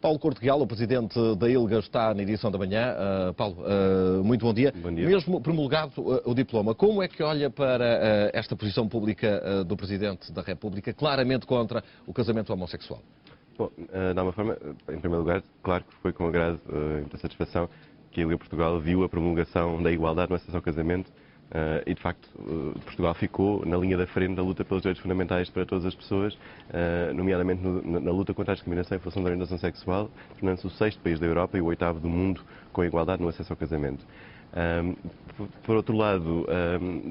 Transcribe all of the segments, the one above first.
Paulo Couto Real, o presidente da ILGA, está na edição da manhã. Paulo, muito bom dia. Bom dia. Mesmo promulgado o diploma, como é que olha para esta posição pública do Presidente da República, claramente contra o casamento homossexual? Bom, de alguma forma, em primeiro lugar, claro que foi com agrado e muita satisfação que a ILGA Portugal viu a promulgação da igualdade no acesso ao casamento e, de facto, Portugal ficou na linha da frente da luta pelos direitos fundamentais para todas as pessoas, nomeadamente na luta contra a discriminação em função da orientação sexual, tornando-se o 6º país da Europa e o 8º do mundo com a igualdade no acesso ao casamento. Por outro lado,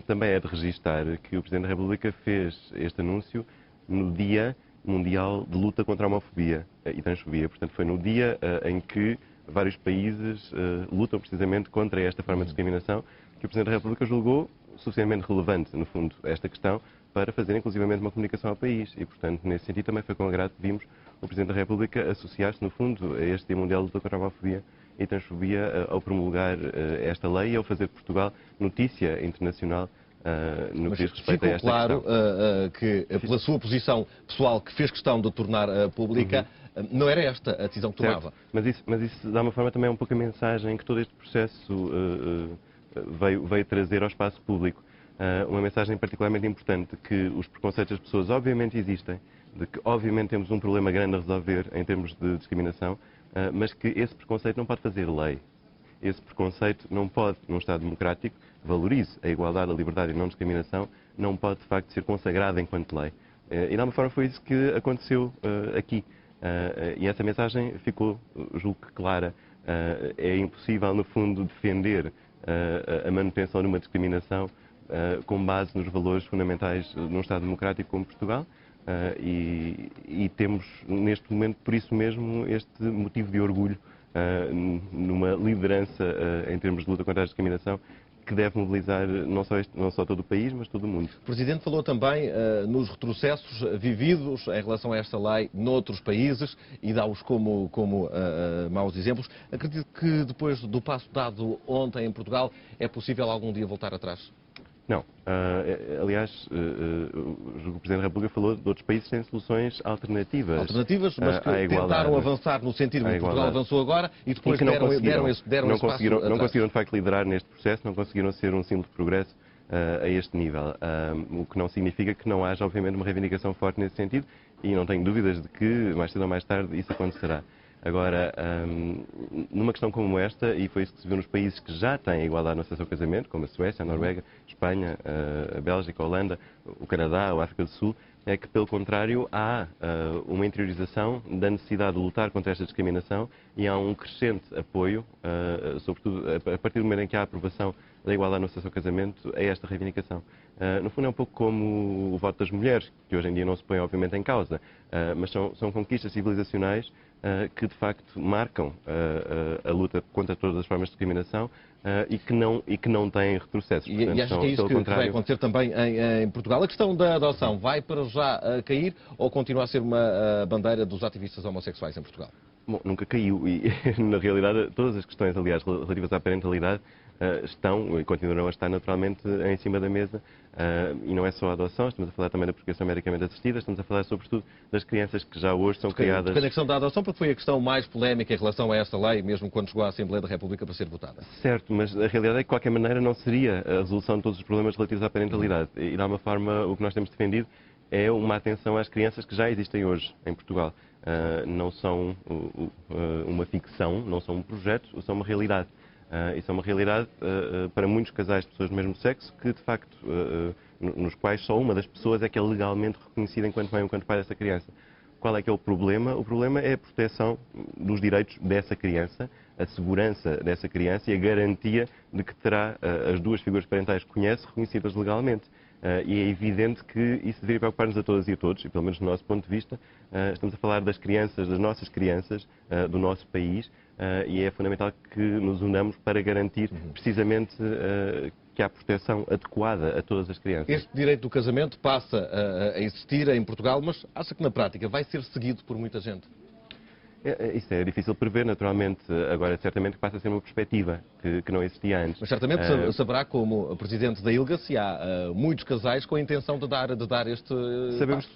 também é de registar que o Presidente da República fez este anúncio no Dia Mundial de Luta contra a Homofobia e Transfobia. Portanto, foi no dia em que vários países lutam precisamente contra esta forma de discriminação que o Presidente da República julgou suficientemente relevante, no fundo, esta questão, para fazer inclusivamente uma comunicação ao país. E, portanto, nesse sentido também foi com agrado que vimos o Presidente da República associar-se, no fundo, a este Dia Mundial de Luta contra a Homofobia e Transfobia ao promulgar esta lei e ao fazer de Portugal notícia internacional no que diz respeito a esta claro questão. Que, pela sua posição pessoal, que fez questão de tornar pública, não era esta a decisão que tomava. Mas isso, de alguma forma, também é um pouco a mensagem que todo este processo veio trazer ao espaço público. Uma mensagem particularmente importante, que os preconceitos das pessoas obviamente existem, de que obviamente temos um problema grande a resolver em termos de discriminação, mas que esse preconceito não pode fazer lei. Esse preconceito não pode, num Estado democrático, valorize a igualdade, a liberdade e a não discriminação, não pode de facto ser consagrado enquanto lei. E de alguma forma foi isso que aconteceu aqui. E essa mensagem ficou, julgo que clara. É impossível, no fundo, defender a manutenção de uma discriminação com base nos valores fundamentais num Estado democrático como Portugal. E temos, neste momento, por isso mesmo, este motivo de orgulho numa liderança em termos de luta contra a discriminação que deve mobilizar não só todo o país, mas todo o mundo. O Presidente falou também nos retrocessos vividos em relação a esta lei noutros países e dá-os como maus exemplos. Acredito que depois do passo dado ontem em Portugal é possível algum dia voltar atrás? Não. Aliás, o Presidente da República falou de outros países que têm soluções alternativas. Alternativas, mas que tentaram avançar no sentido que Portugal avançou agora e depois deram esse passo atrás. Não conseguiram, de facto, liderar neste processo, não conseguiram ser um símbolo de progresso a este nível. O que não significa que não haja, obviamente, uma reivindicação forte nesse sentido e não tenho dúvidas de que, mais cedo ou mais tarde, isso acontecerá. Agora, numa questão como esta, e foi isso que se viu nos países que já têm a igualdade no acesso ao casamento, como a Suécia, a Noruega, a Espanha, a Bélgica, a Holanda, o Canadá, a África do Sul, é que, pelo contrário, há uma interiorização da necessidade de lutar contra esta discriminação e há um crescente apoio, sobretudo a partir do momento em que há a aprovação da igualdade no acesso ao casamento, a esta reivindicação. No fundo é um pouco como o voto das mulheres, que hoje em dia não se põe obviamente em causa, mas são conquistas civilizacionais que de facto marcam a luta contra todas as formas de discriminação e que não têm retrocessos. Portanto, e acho que é isso que vai acontecer também em Portugal. A questão da adoção vai para já cair ou continua a ser uma bandeira dos ativistas homossexuais em Portugal? Bom, nunca caiu e, na realidade, todas as questões, aliás, relativas à parentalidade estão e continuarão a estar naturalmente em cima da mesa. E não é só a adoção, estamos a falar também da procriação medicamente assistida, estamos a falar sobretudo das crianças que já hoje são criadas... Depende da questão da adoção, porque foi a questão mais polémica em relação a esta lei, mesmo quando chegou à Assembleia da República para ser votada. Certo, mas a realidade é que de qualquer maneira não seria a resolução de todos os problemas relativos à parentalidade. E de alguma forma o que nós temos defendido é uma atenção às crianças que já existem hoje em Portugal. Não são uma ficção, não são um projeto, são uma realidade. Isso é uma realidade para muitos casais de pessoas do mesmo sexo que, de facto, nos quais só uma das pessoas é que é legalmente reconhecida enquanto mãe ou enquanto pai dessa criança. Qual é que é o problema? O problema é a proteção dos direitos dessa criança, a segurança dessa criança e a garantia de que terá as duas figuras parentais que conhece reconhecidas legalmente. E é evidente que isso deveria preocupar-nos a todas e a todos, e pelo menos do nosso ponto de vista, estamos a falar das crianças, das nossas crianças, do nosso país, e é fundamental que nos unamos para garantir precisamente que há proteção adequada a todas as crianças. Este direito do casamento passa a existir em Portugal, mas acha que na prática vai ser seguido por muita gente? Isso é difícil prever, naturalmente. Agora, certamente que passa a ser uma perspectiva que não existia antes. Mas certamente saberá, como presidente da ILGA, se há muitos casais com a intenção de dar este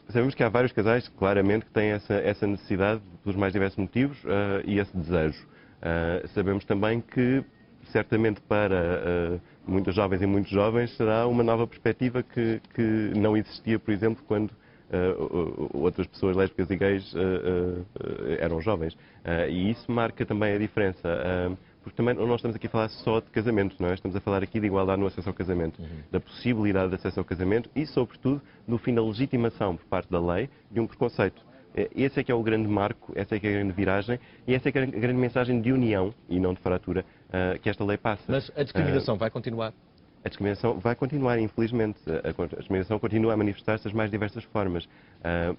Sabemos que há vários casais, claramente, que têm essa necessidade, pelos mais diversos motivos, e esse desejo. Sabemos também que, certamente, para muitas jovens e muitos jovens, será uma nova perspectiva que não existia, por exemplo, quando outras pessoas lésbicas e gays eram jovens. E isso marca também a diferença. Porque também não estamos aqui a falar só de casamento, não é? Estamos a falar aqui de igualdade no acesso ao casamento, da possibilidade de acesso ao casamento e, sobretudo, do fim da legitimação por parte da lei de um preconceito. Esse é que é o grande marco, essa é que é a grande viragem e essa é que é a grande mensagem de união e não de fratura que esta lei passa. Mas a discriminação vai continuar? A discriminação vai continuar, infelizmente. A discriminação continua a manifestar-se das mais diversas formas.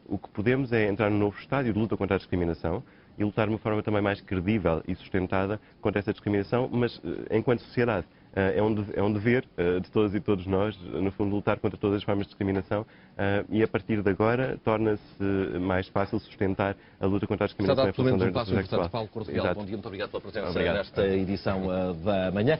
O que podemos é entrar num novo estádio de luta contra a discriminação e lutar de uma forma também mais credível e sustentada contra essa discriminação, mas enquanto sociedade. É um dever de todas e todos nós, no fundo, lutar contra todas as formas de discriminação e, a partir de agora, torna-se mais fácil sustentar a luta contra a discriminação em função da orientação sexual. Paulo Cordeiro, bom dia, muito obrigado pela presença nesta edição da manhã.